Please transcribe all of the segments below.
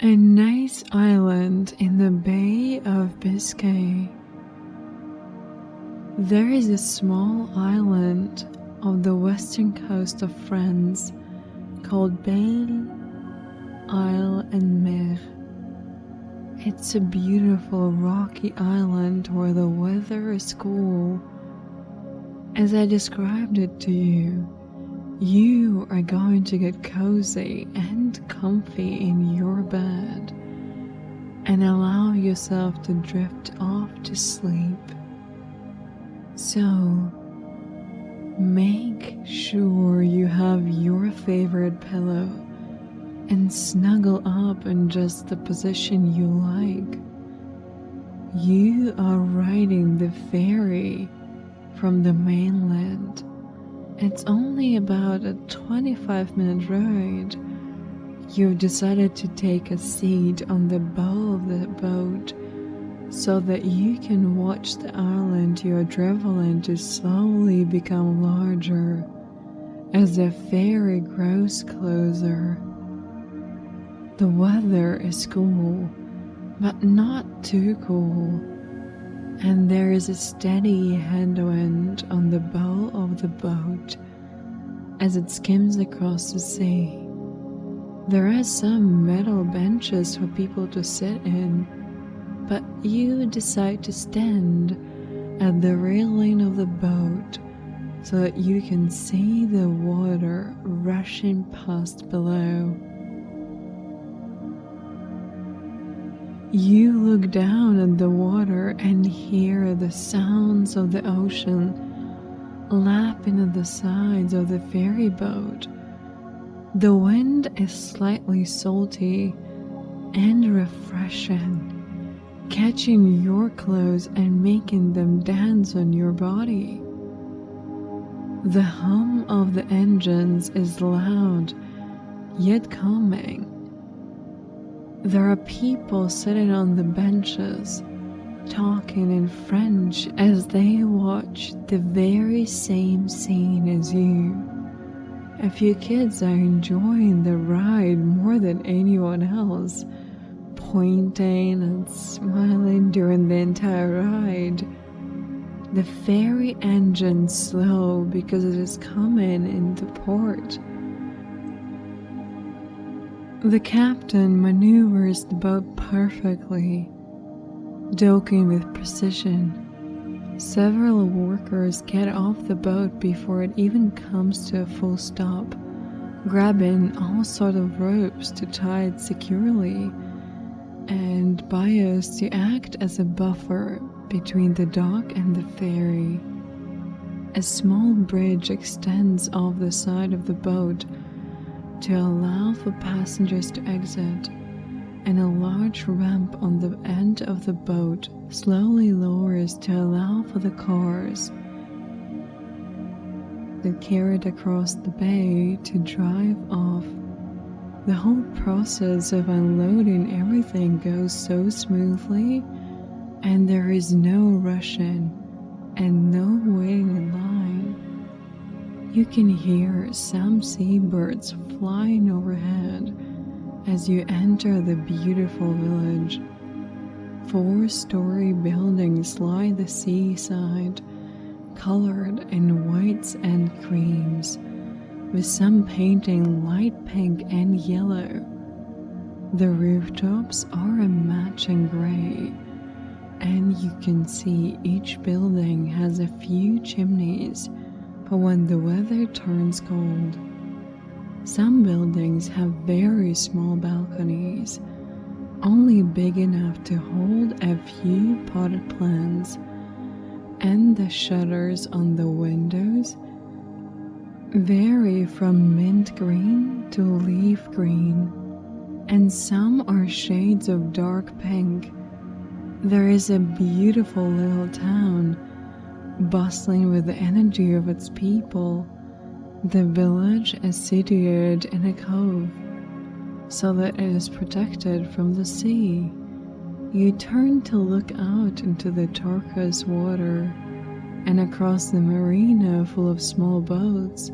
A nice island in the Bay of Biscay. There is a small island of the western coast of France called Belle Isle and Mer. It's a beautiful rocky island where the weather is cool. As I described it to you, you are going to get cozy and comfy in your bed and allow yourself to drift off to sleep. So, make sure you have your favorite pillow and snuggle up in just the position you like. You are riding the ferry from the mainland. It's only about a 25-minute ride. You've decided to take a seat on the bow of the boat so that you can watch the island you are traveling to slowly become larger as the ferry grows closer. The weather is cool, but not too cool, and there is a steady headwind on the bow of the boat as it skims across the sea. There are some metal benches for people to sit in, but you decide to stand at the railing of the boat so that you can see the water rushing past below. You look down at the water and hear the sounds of the ocean lapping at the sides of the ferry boat. The wind is slightly salty and refreshing, catching your clothes and making them dance on your body. The hum of the engines is loud, yet calming. There are people sitting on the benches, talking in French as they watch the very same scene as you. A few kids are enjoying the ride more than anyone else, pointing and smiling during the entire ride. The ferry engine's slow because it is coming into port. The captain maneuvers the boat perfectly, docking with precision. Several workers get off the boat before it even comes to a full stop, grabbing all sorts of ropes to tie it securely, and bios to act as a buffer between the dock and the ferry. A small bridge extends off the side of the boat to allow for passengers to exit, and a large ramp on the end of the boat slowly lowers to allow for the cars that carry it across the bay to drive off. The whole process of unloading everything goes so smoothly, and there is no rushing and no waiting in line. You can hear some seabirds flying overhead as you enter the beautiful village. 4-story buildings line the seaside, colored in whites and creams, with some painting light pink and yellow. The rooftops are a matching gray, and you can see each building has a few chimneys for when the weather turns cold. Some buildings have very small balconies, only big enough to hold a few potted plants, and the shutters on the windows vary from mint green to leaf green, and some are shades of dark pink. There is a beautiful little town, bustling with the energy of its people. The village is situated in a cove, so that it is protected from the sea. You turn to look out into the turquoise water, and across the marina full of small boats,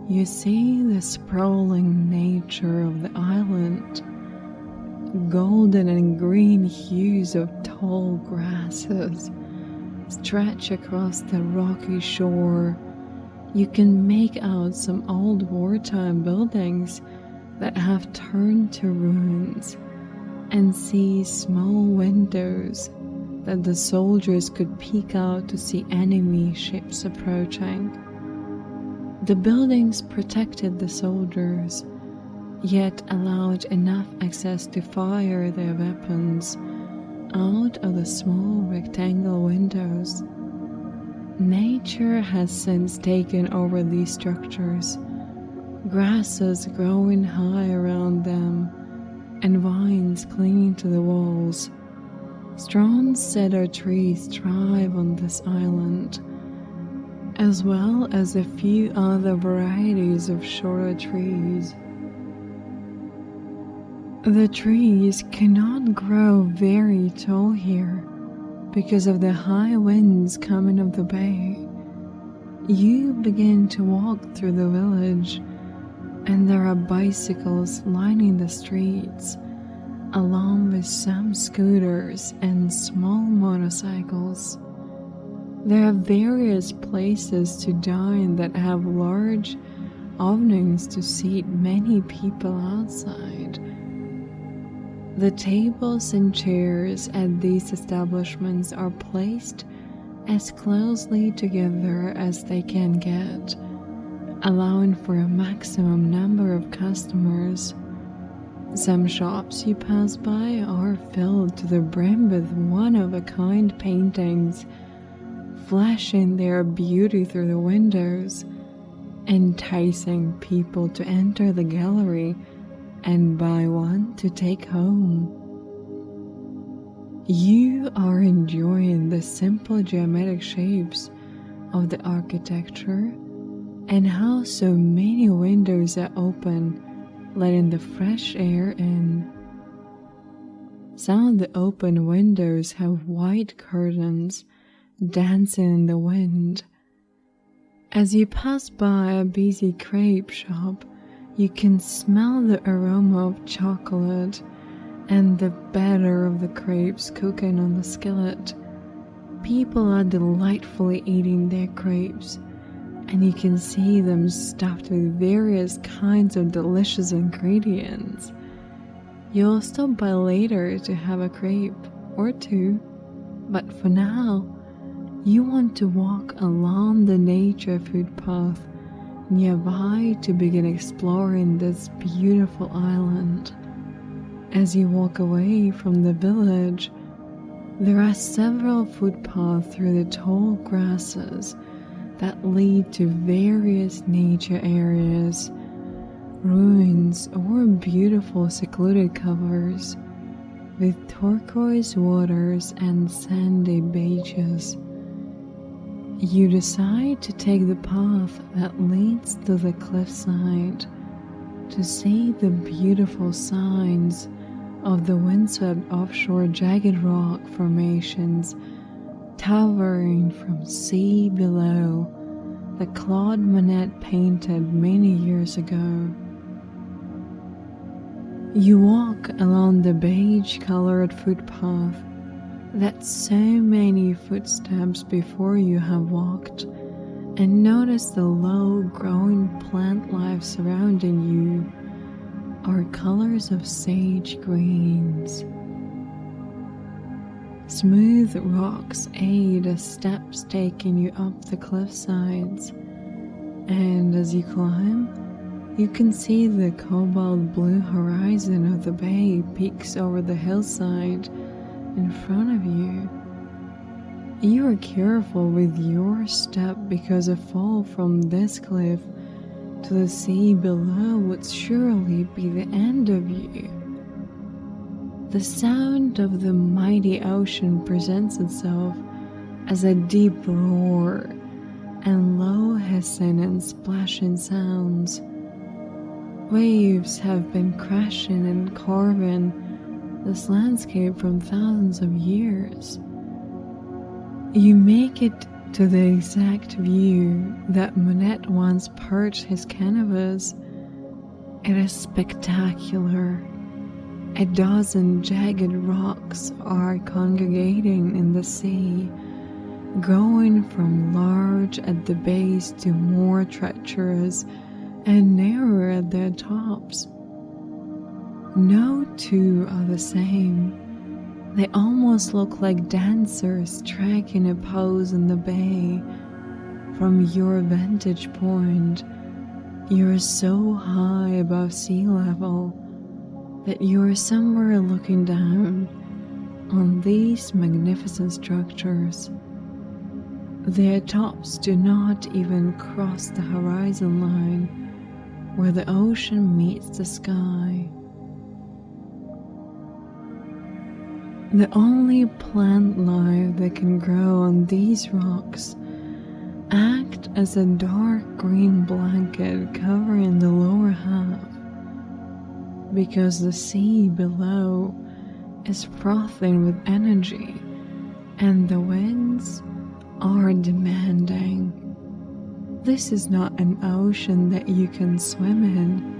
you see the sprawling nature of the island. golden and green hues of tall grasses stretch across the rocky shore. You can make out some old wartime buildings that have turned to ruins and see small windows that the soldiers could peek out to see enemy ships approaching. The buildings protected the soldiers, yet allowed enough access to fire their weapons out of the small rectangle windows. Nature has since taken over these structures, grasses growing high around them and vines clinging to the walls. Strong cedar trees thrive on this island, as well as a few other varieties of shorter trees. The trees cannot grow very tall here because of the high winds coming of the bay. You begin to walk through the village, and there are bicycles lining the streets, along with some scooters and small motorcycles. There are various places to dine that have large openings to seat many people outside. The tables and chairs at these establishments are placed as closely together as they can get, allowing for a maximum number of customers. Some shops you pass by are filled to the brim with one-of-a-kind paintings, flashing their beauty through the windows, enticing people to enter the gallery and buy one to take home. You are enjoying the simple geometric shapes of the architecture and how so many windows are open, letting the fresh air in. Some of the open windows have white curtains dancing in the wind. As you pass by a busy crepe shop, you can smell the aroma of chocolate and the batter of the crepes cooking on the skillet. People are delightfully eating their crepes, and you can see them stuffed with various kinds of delicious ingredients. You'll stop by later to have a crepe or two, but for now, you want to walk along the nature footpath nearby to begin exploring this beautiful island. As you walk away from the village, there are several footpaths through the tall grasses that lead to various nature areas, ruins, or beautiful secluded covers with turquoise waters and sandy beaches. You decide to take the path that leads to the cliffside to see the beautiful signs of the windswept offshore jagged rock formations towering from sea below that Claude Monet painted many years ago. You walk along the beige-colored footpath that's so many footsteps before you have walked, and notice the low-growing plant life surrounding you are colors of sage greens. Smooth rocks aid as steps taking you up the cliff sides, and as you climb, you can see the cobalt blue horizon of the bay peeks over the hillside in front of you. You are careful with your step because a fall from this cliff to the sea below would surely be the end of you. The sound of the mighty ocean presents itself as a deep roar and low hissing and splashing sounds. Waves have been crashing and carving this landscape from thousands of years. You make it to the exact view that Monet once perched his canvas. It is spectacular. A dozen jagged rocks are congregating in the sea, growing from large at the base to more treacherous and narrower at their tops. No two are the same. They almost look like dancers striking a pose in the bay. From your vantage point, you're so high above sea level that you're somewhere looking down on these magnificent structures. Their tops do not even cross the horizon line where the ocean meets the sky. The only plant life that can grow on these rocks act as a dark green blanket covering the lower half, because the sea below is frothing with energy and the winds are demanding. This is not an ocean that you can swim in.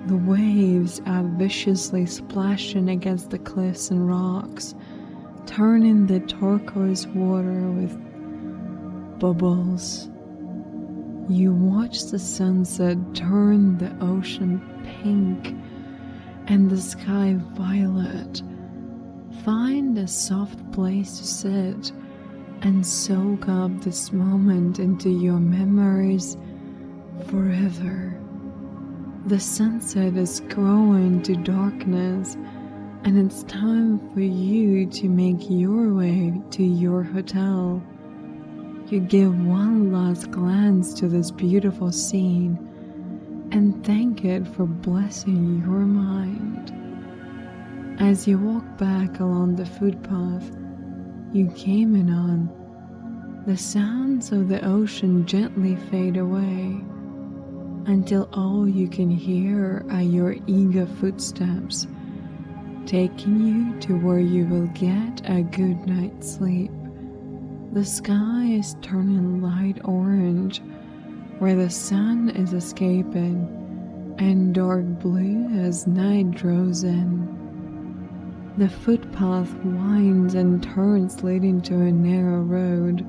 The waves are viciously splashing against the cliffs and rocks, turning the turquoise water with bubbles. You watch the sunset turn the ocean pink and the sky violet. Find a soft place to sit and soak up this moment into your memories forever. The sunset is growing to darkness, and it's time for you to make your way to your hotel. You give one last glance to this beautiful scene and thank it for blessing your mind. As you walk back along the footpath you came in on, the sounds of the ocean gently fade away until all you can hear are your eager footsteps taking you to where you will get a good night's sleep. The sky is turning light orange where the sun is escaping, and dark blue as night draws in. The footpath winds and turns leading to a narrow road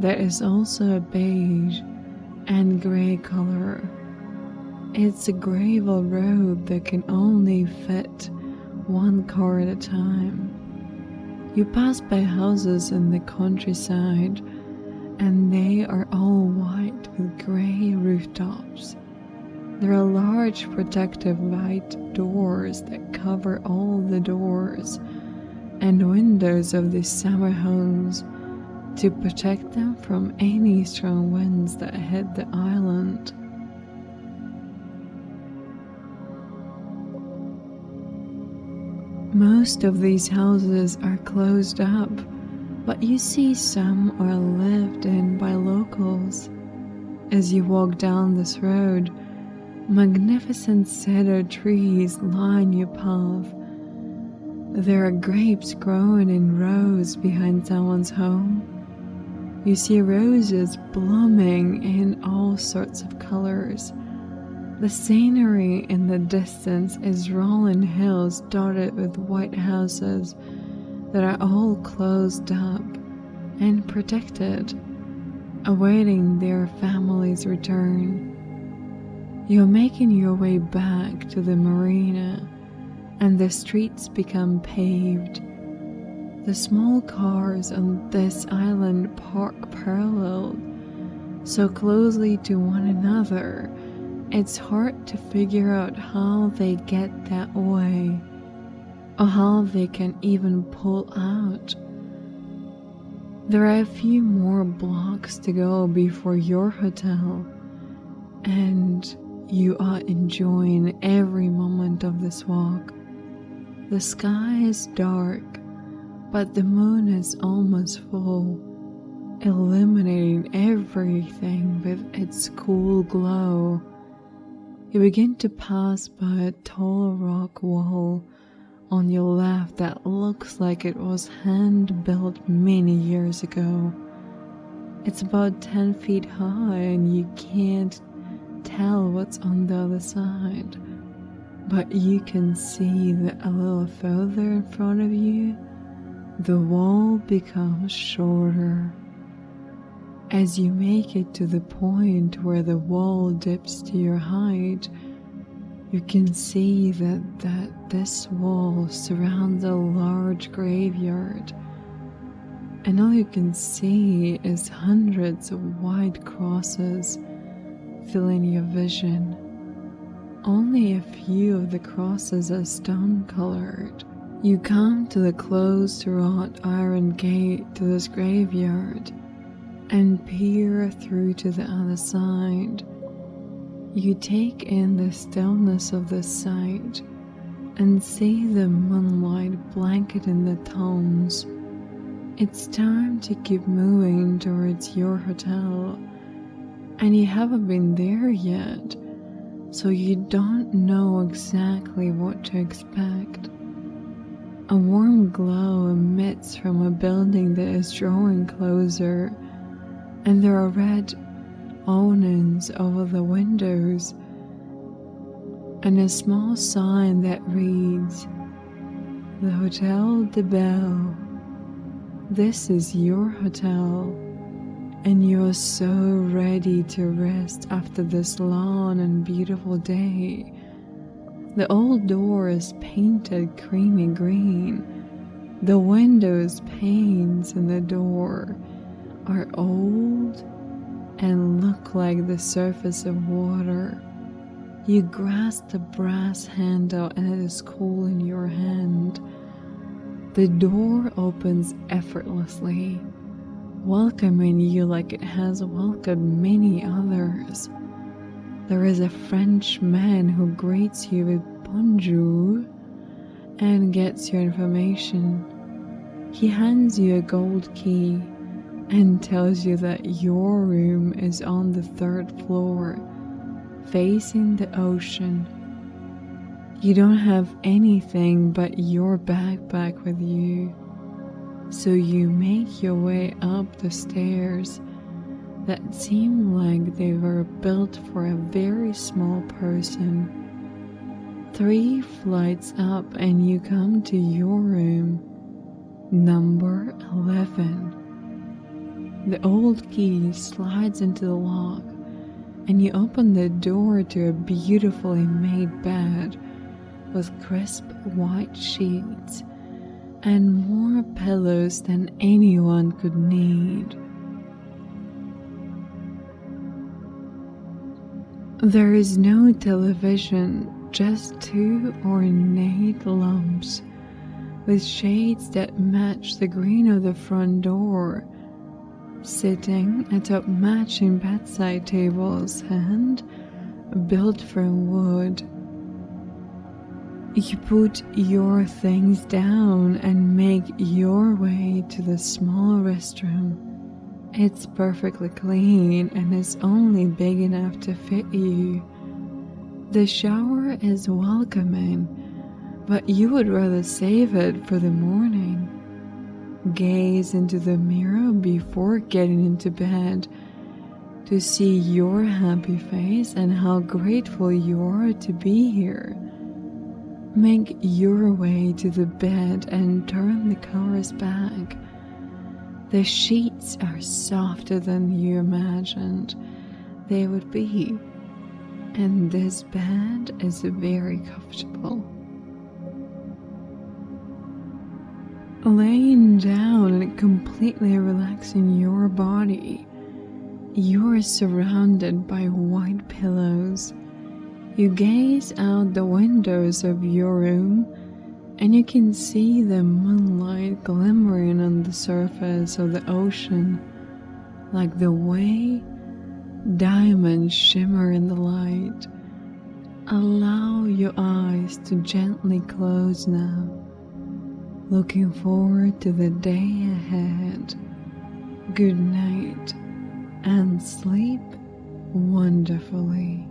that is also a beige and grey color. It's a gravel road that can only fit one car at a time. You pass by houses in the countryside, and they are all white with grey rooftops. There are large protective white doors that cover all the doors and windows of these summer homes to protect them from any strong winds that hit the island. Most of these houses are closed up, but you see some are lived in by locals. As you walk down this road, magnificent cedar trees line your path. There are grapes growing in rows behind someone's home. You see roses blooming in all sorts of colors. The scenery in the distance is rolling hills dotted with white houses that are all closed up and protected, awaiting their family's return. You're making your way back to the marina, and the streets become paved. The small cars on this island park parallel, so closely to one another, it's hard to figure out how they get that way, or how they can even pull out. There are a few more blocks to go before your hotel, and you are enjoying every moment of this walk. The sky is dark, but the moon is almost full, illuminating everything with its cool glow. You begin to pass by a tall rock wall on your left that looks like it was hand-built many years ago. It's about 10 feet high and you can't tell what's on the other side. but you can see that a little further in front of you, the wall becomes shorter. As you make it to the point where the wall dips to your height, you can see that this wall surrounds a large graveyard, and all you can see is hundreds of white crosses filling your vision. Only a few of the crosses are stone-colored. You come to the closed wrought iron gate to this graveyard and peer through to the other side. You take in the stillness of the sight and see the moonlight blanketing the tombs. It's time to keep moving towards your hotel, and you haven't been there yet, so you don't know exactly what to expect. A warm glow emits from a building that is drawing closer, and there are red awnings over the windows and a small sign that reads, "The Hotel de Belle." This is your hotel, and you're so ready to rest after this long and beautiful day. The old door is painted creamy green. The windows, panes, and the door are old and look like the surface of water. You grasp the brass handle and it is cool in your hand. The door opens effortlessly, welcoming you like it has welcomed many others. There is a French man who greets you with bonjour and gets your information. He hands you a gold key and tells you that your room is on the 3rd floor, facing the ocean. You don't have anything but your backpack with you, so you make your way up the stairs that seem like they were built for a very small person. 3 flights up and you come to your room, number 11. The old key slides into the lock and you open the door to a beautifully made bed with crisp white sheets and more pillows than anyone could need. There is no television, just 2 ornate lamps with shades that match the green of the front door, sitting atop matching bedside tables and built from wood. You put your things down and make your way to the small restroom. It's perfectly clean and is only big enough to fit you. The shower is welcoming, but you would rather save it for the morning. Gaze into the mirror before getting into bed to see your happy face and how grateful you are to be here. Make your way to the bed and turn the covers back. The sheets are softer than you imagined they would be, and this bed is very comfortable. Laying down and completely relaxing your body, you are surrounded by white pillows. You gaze out the windows of your room and you can see the moonlight glimmering on the surface of the ocean like the way diamonds shimmer in the light. Allow your eyes to gently close now, looking forward to the day ahead. Good night and sleep wonderfully.